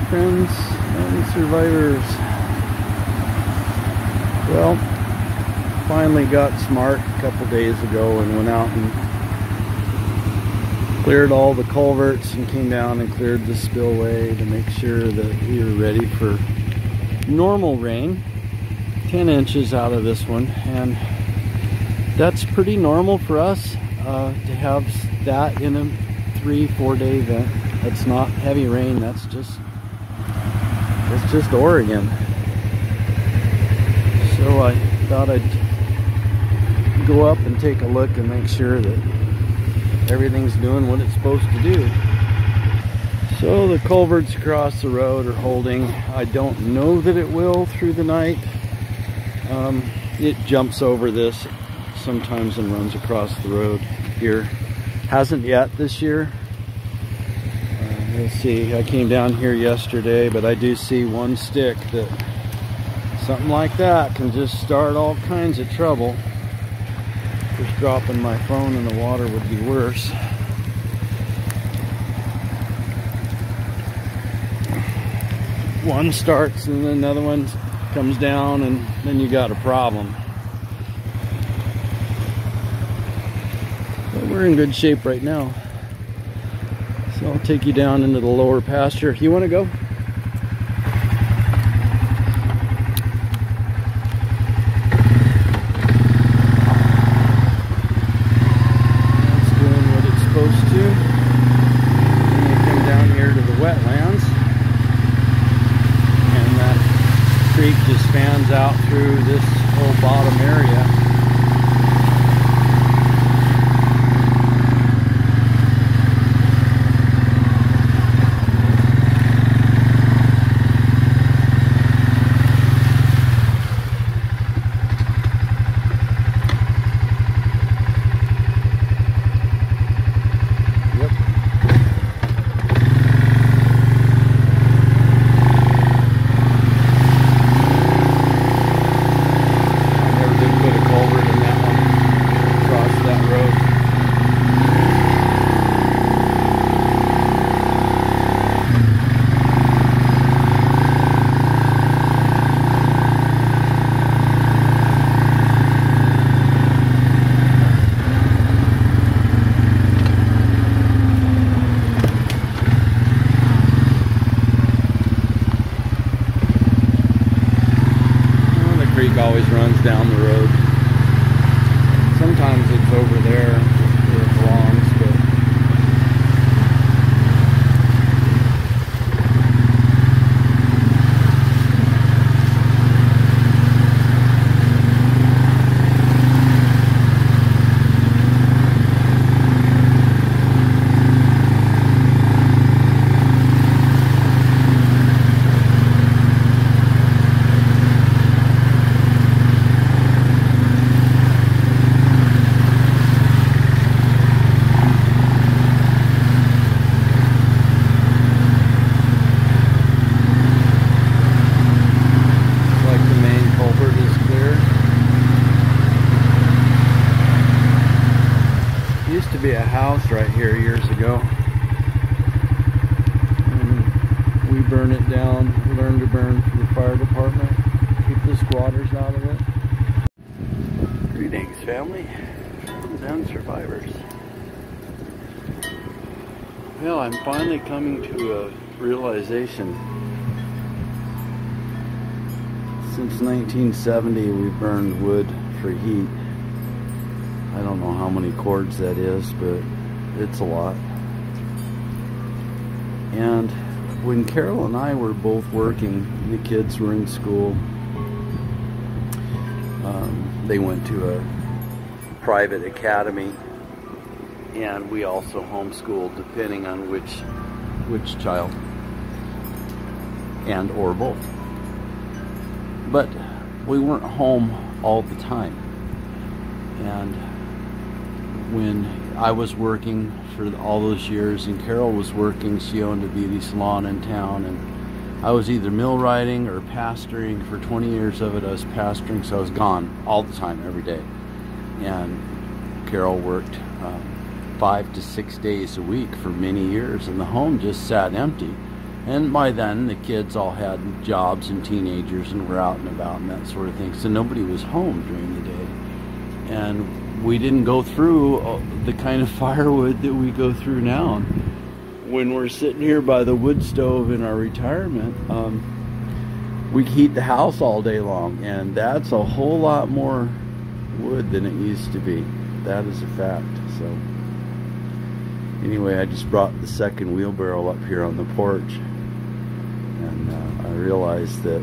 friends and survivors. Well, finally got smart a couple days ago and went out and cleared all the culverts and came down and cleared the spillway to make sure that we were ready for normal rain. 10 inches out of this one, and that's pretty normal for us to have that in a 3-4 day event. That's not heavy rain, that's just Oregon. So I thought I'd go up and take a look and make sure that everything's doing what it's supposed to do. So the culverts across the road are holding. I don't know that it will through the night. It jumps over this sometimes and runs across the road here. Hasn't yet this year. Let's see, I came down here yesterday, but I do see one stick that something like that can just start all kinds of trouble. Just dropping my phone in the water would be worse. One starts and then another one comes down, and then you got a problem. But we're in good shape right now. So I'll take you down into the lower pasture. You want to go? That's doing what it's supposed to. And you come down here to the wetlands, and that creek just fans out through this whole bottom area. Always runs down the road. Sometimes it's over there where it belongs, but be a house right here years ago, and we burn it down, learn to burn for the fire department, keep the squatters out of it. Greetings, family, friends and survivors. Well, I'm finally coming to a realization. Since 1970 we've burned wood for heat. I don't know how many cords that is, but it's a lot. And when Carol and I were both working, the kids were in school. They went to a private academy, and we also homeschooled, depending on which child, and or both. But we weren't home all the time. And when I was working for all those years and Carol was working, she owned a beauty salon in town, and I was either millwrighting or pastoring. For 20 years of it I was pastoring, so I was gone all the time, every day. And Carol worked 5 to 6 days a week for many years, and the home just sat empty. And by then, the kids all had jobs and teenagers and were out and about and that sort of thing. So nobody was home during the day. And we didn't go through the kind of firewood that we go through now. When we're sitting here by the wood stove in our retirement, we heat the house all day long. And that's a whole lot more wood than it used to be. That is a fact. So anyway, I just brought the second wheelbarrow up here on the porch. And I realized that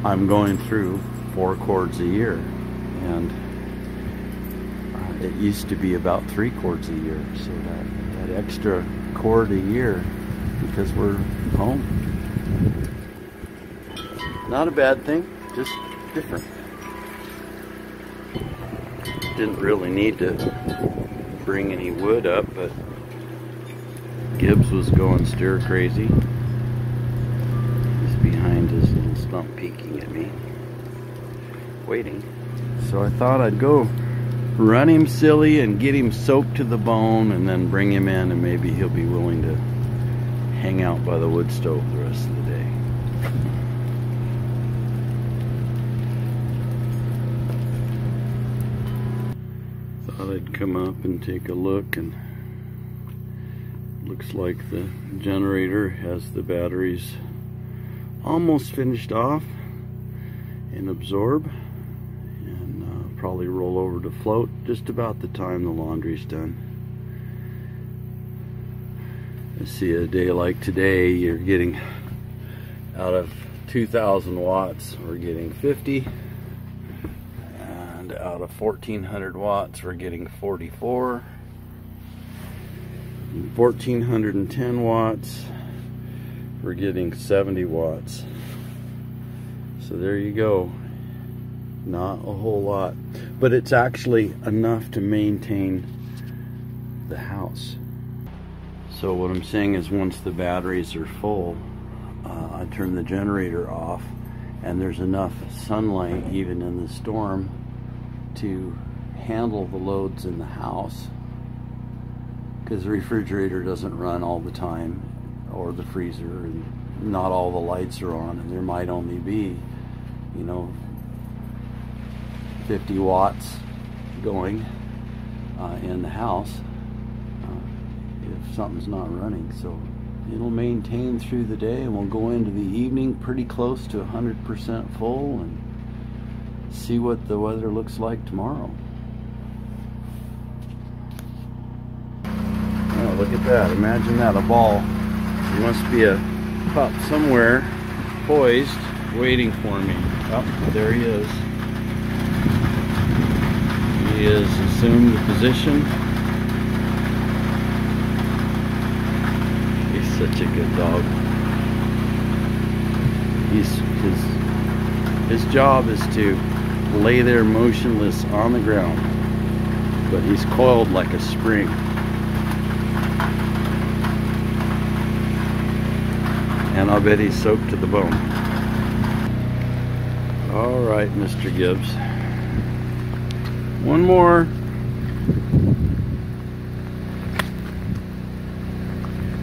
I'm going through 4 cords a year, and it used to be about 3 cords a year, so that extra cord a year because we're home. Not a bad thing, just different. Didn't really need to bring any wood up, but Gibbs was going stir crazy. He's behind his little stump peeking at me, waiting. So I thought I'd go run him silly and get him soaked to the bone and then bring him in, and maybe he'll be willing to hang out by the wood stove the rest of the day. Thought I'd come up and take a look, and looks like the generator has the batteries almost finished off and absorb, and probably roll over to float just about the time the laundry's done. I see a day like today, you're getting out of 2,000 watts, we're getting 50, and out of 1,400 watts, we're getting 44. 1,410 watts, we're getting 70 watts. So there you go. Not a whole lot, but it's actually enough to maintain the house. So what I'm saying is, once the batteries are full, I turn the generator off, and there's enough sunlight even in the storm to handle the loads in the house. Because the refrigerator doesn't run all the time, or the freezer, and not all the lights are on, and there might only be, you know, 50 watts going in the house if something's not running. So it'll maintain through the day, and we'll go into the evening pretty close to 100% full and see what the weather looks like tomorrow. Oh, look at that. Imagine that, a ball. There must be a pup somewhere poised, waiting for me. Oh, there he is. He has assumed the position. He's such a good dog. His job is to lay there motionless on the ground, but he's coiled like a spring. And I'll bet he's soaked to the bone. All right, Mr. Gibbs. One more.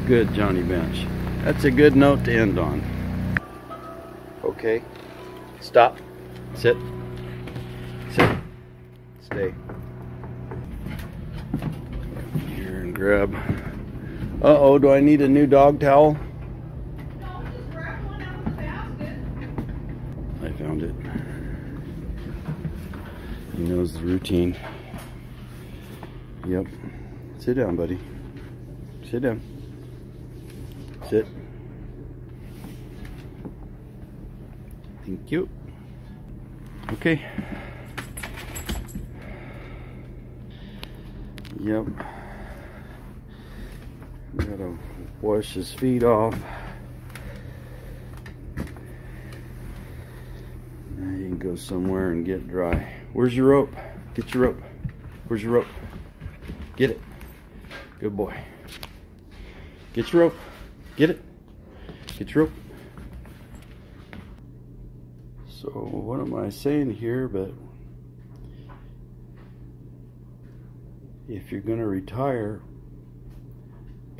Good, Johnny Bench. That's a good note to end on. Okay. Stop. Sit. Sit. Stay. Here and grab. Uh-oh, do I need a new dog towel? I found it. He knows the routine. Yep. Sit down, buddy. Sit down. Sit. Thank you. Okay. Yep. Gotta wash his feet off. Now you can go somewhere and get dry. Where's your rope? Get your rope. Where's your rope? Get it. Good boy. Get your rope. Get it. Get your rope. So what am I saying here? But if you're going to retire,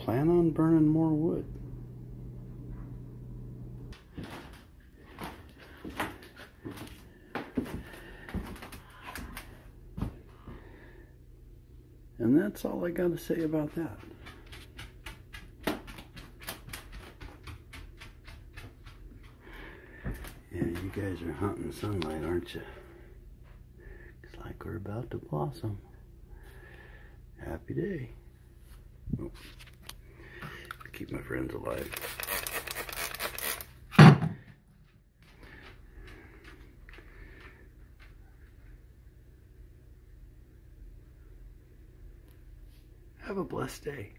plan on burning more wood. And that's all I got to say about that. Yeah, you guys are hunting sunlight, aren't you? Looks like we're about to blossom. Happy day. Oh. Keep my friends alive. Have a blessed day.